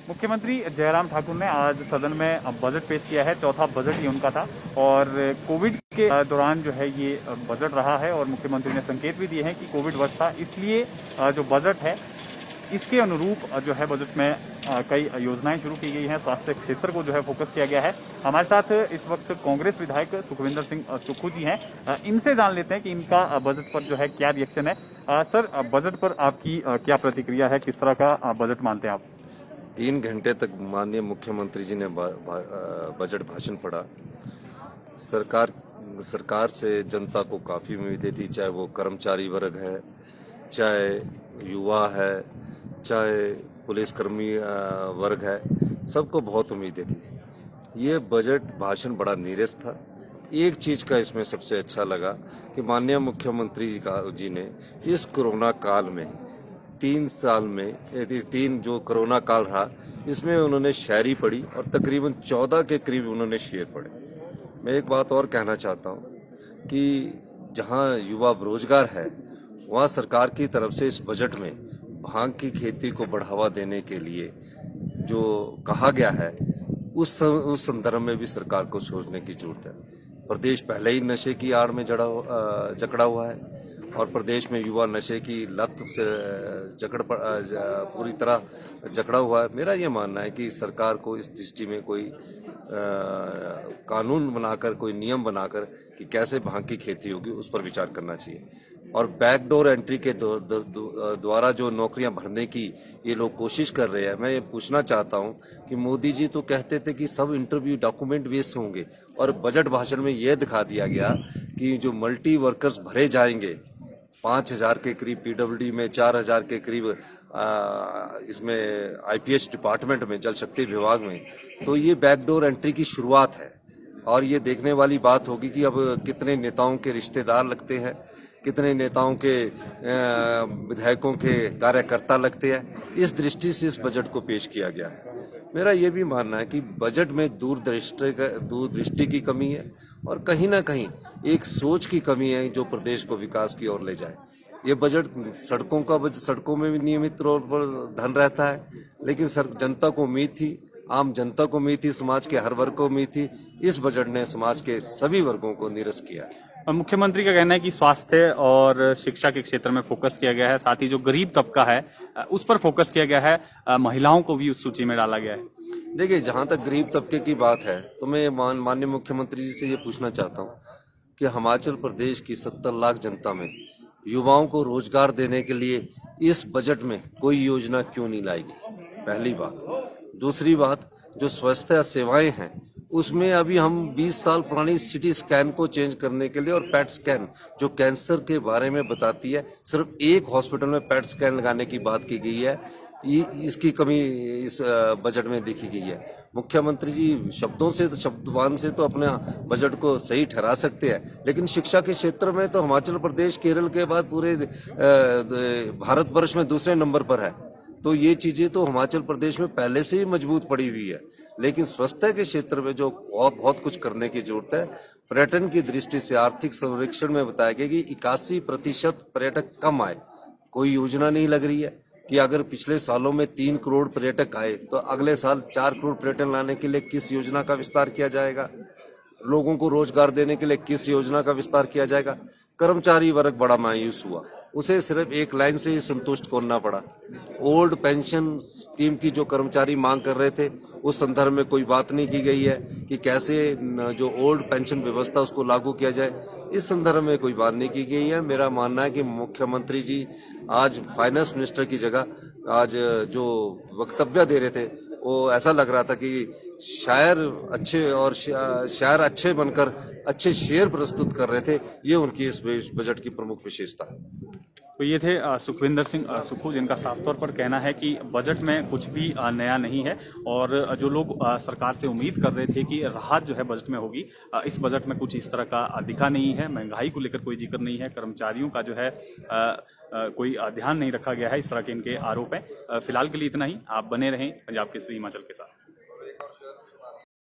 मुख्यमंत्री जयराम ठाकुर ने आज सदन में बजट पेश किया है। चौथा बजट ही उनका था और कोविड के दौरान जो है ये बजट रहा है और मुख्यमंत्री ने संकेत भी दिए हैं कि कोविड वर्ष था, इसलिए जो बजट है इसके अनुरूप जो है बजट में कई योजनाएं शुरू की गई हैं। स्वास्थ्य क्षेत्र को जो है फोकस किया गया है। हमारे साथ इस वक्त कांग्रेस विधायक सुखविंदर सिंह सुक्खू जी हैं। इनसे जान लेते हैं कि इनका बजट पर जो है क्या रिएक्शन है। सर, बजट पर आपकी क्या प्रतिक्रिया है, किस तरह का बजट मानते हैं आप? 3 घंटे तक माननीय मुख्यमंत्री जी ने बजट भाषण पढ़ा। सरकार से जनता को काफ़ी उम्मीदें थी, चाहे वो कर्मचारी वर्ग है, चाहे युवा है, चाहे पुलिसकर्मी वर्ग है, सबको बहुत उम्मीदें थी। ये बजट भाषण बड़ा नीरस था। एक चीज़ का इसमें सबसे अच्छा लगा कि माननीय मुख्यमंत्री जी ने इस कोरोना काल में 3 साल में तीन जो कोरोना काल रहा, इसमें उन्होंने शायरी पढ़ी और तकरीबन 14 के करीब उन्होंने शेर पढ़े। मैं एक बात और कहना चाहता हूँ कि जहाँ युवा बेरोजगार है, वहाँ सरकार की तरफ से इस बजट में भांग की खेती को बढ़ावा देने के लिए जो कहा गया है, उस संदर्भ में भी सरकार को सोचने की जरूरत है। प्रदेश पहले ही नशे की आड़ में जकड़ा हुआ है और प्रदेश में युवा नशे की लत से पूरी तरह जकड़ा हुआ है। मेरा ये मानना है कि सरकार को इस दृष्टि में कोई कानून बनाकर, कोई नियम बनाकर कि कैसे भांग की खेती होगी, उस पर विचार करना चाहिए। और बैकडोर एंट्री के द्वारा जो नौकरियां भरने की ये लोग कोशिश कर रहे हैं, मैं ये पूछना चाहता हूं कि मोदी जी तो कहते थे कि सब इंटरव्यू डॉक्यूमेंट बेस्ड होंगे और बजट भाषण में ये दिखा दिया गया कि जो मल्टी वर्कर्स भरे जाएंगे 5,000 के करीब पीडब्ल्यूडी में, 4,000 के करीब इसमें आईपीएस डिपार्टमेंट में, जल शक्ति विभाग में, तो ये बैकडोर एंट्री की शुरुआत है। और ये देखने वाली बात होगी कि अब कितने नेताओं के रिश्तेदार लगते हैं, कितने नेताओं के विधायकों के कार्यकर्ता लगते हैं। इस दृष्टि से इस बजट को पेश किया गया है। मेरा ये भी मानना है कि बजट में दूरदृष्टि की कमी है और कहीं ना कहीं एक सोच की कमी है जो प्रदेश को विकास की ओर ले जाए। ये बजट सड़कों में भी नियमित तौर पर धन रहता है, लेकिन जनता को उम्मीद थी, आम जनता को उम्मीद थी, समाज के हर वर्ग को उम्मीद थी। इस बजट ने समाज के सभी वर्गों को निरस किया है। मुख्यमंत्री का कहना है कि स्वास्थ्य और शिक्षा के क्षेत्र में फोकस किया गया है, साथ ही जो गरीब तबका है उस पर फोकस किया गया है, महिलाओं को भी उस सूची में डाला गया है। देखिए, जहां तक गरीब तबके की बात है तो मैं माननीय मुख्यमंत्री जी से ये पूछना चाहता हूं कि हिमाचल प्रदेश की 70 लाख जनता में युवाओं को रोजगार देने के लिए इस बजट में कोई योजना क्यों नहीं लाई गई, पहली बात। दूसरी बात, जो स्वास्थ्य सेवाएं हैं उसमें अभी हम 20 साल पुरानी सिटी स्कैन को चेंज करने के लिए और पैट स्कैन जो कैंसर के बारे में बताती है, सिर्फ एक हॉस्पिटल में पैट स्कैन लगाने की बात की गई है। इसकी कमी इस बजट में देखी गई है। मुख्यमंत्री जी शब्दवान से तो अपने बजट को सही ठहरा सकते हैं, लेकिन शिक्षा के क्षेत्र में तो हिमाचल प्रदेश केरल के बाद पूरे भारतवर्ष में दूसरे नंबर पर है। तो ये चीजें तो हिमाचल प्रदेश में पहले से ही मजबूत पड़ी हुई है, लेकिन स्वास्थ्य के क्षेत्र में जो और बहुत कुछ करने की जरूरत है। पर्यटन की दृष्टि से आर्थिक सर्वेक्षण में बताया गया कि 81% पर्यटक कम आए। कोई योजना नहीं लग रही है कि अगर पिछले सालों में 3 करोड़ पर्यटक आए तो अगले साल 4 करोड़ पर्यटन लाने के लिए किस योजना का विस्तार किया जाएगा, लोगों को रोजगार देने के लिए किस योजना का विस्तार किया जाएगा। कर्मचारी वर्ग बड़ा मायूस हुआ, उसे सिर्फ एक लाइन से ही संतुष्ट करना पड़ा। ओल्ड पेंशन स्कीम की जो कर्मचारी मांग कर रहे थे, उस संदर्भ में कोई बात नहीं की गई है कि कैसे जो ओल्ड पेंशन व्यवस्था उसको लागू किया जाए, इस संदर्भ में कोई बात नहीं की गई है। मेरा मानना है कि मुख्यमंत्री जी आज फाइनेंस मिनिस्टर की जगह आज जो वक्तव्य दे रहे थे, वो ऐसा लग रहा था कि शायर अच्छे बनकर अच्छे शेर प्रस्तुत कर रहे थे। ये उनकी इस बजट की प्रमुख विशेषता है। तो ये थे सुखविंदर सिंह सुक्खू, जिनका साफ तौर पर कहना है कि बजट में कुछ भी नया नहीं है और जो लोग सरकार से उम्मीद कर रहे थे कि राहत जो है बजट में होगी, इस बजट में कुछ इस तरह का दिखा नहीं है। महंगाई को लेकर कोई जिक्र नहीं है, कर्मचारियों का जो है कोई ध्यान नहीं रखा गया है, इस तरह के इनके आरोप हैं। फिलहाल के लिए इतना ही। आप बने रहें पंजाब केसरी हिमाचल के साथ।